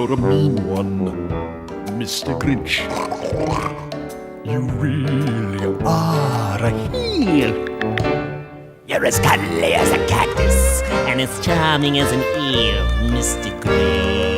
You're a mean one, Mr. Grinch. You really are a heel. You're as cuddly as a cactus and as charming as an eel, Mr. Grinch.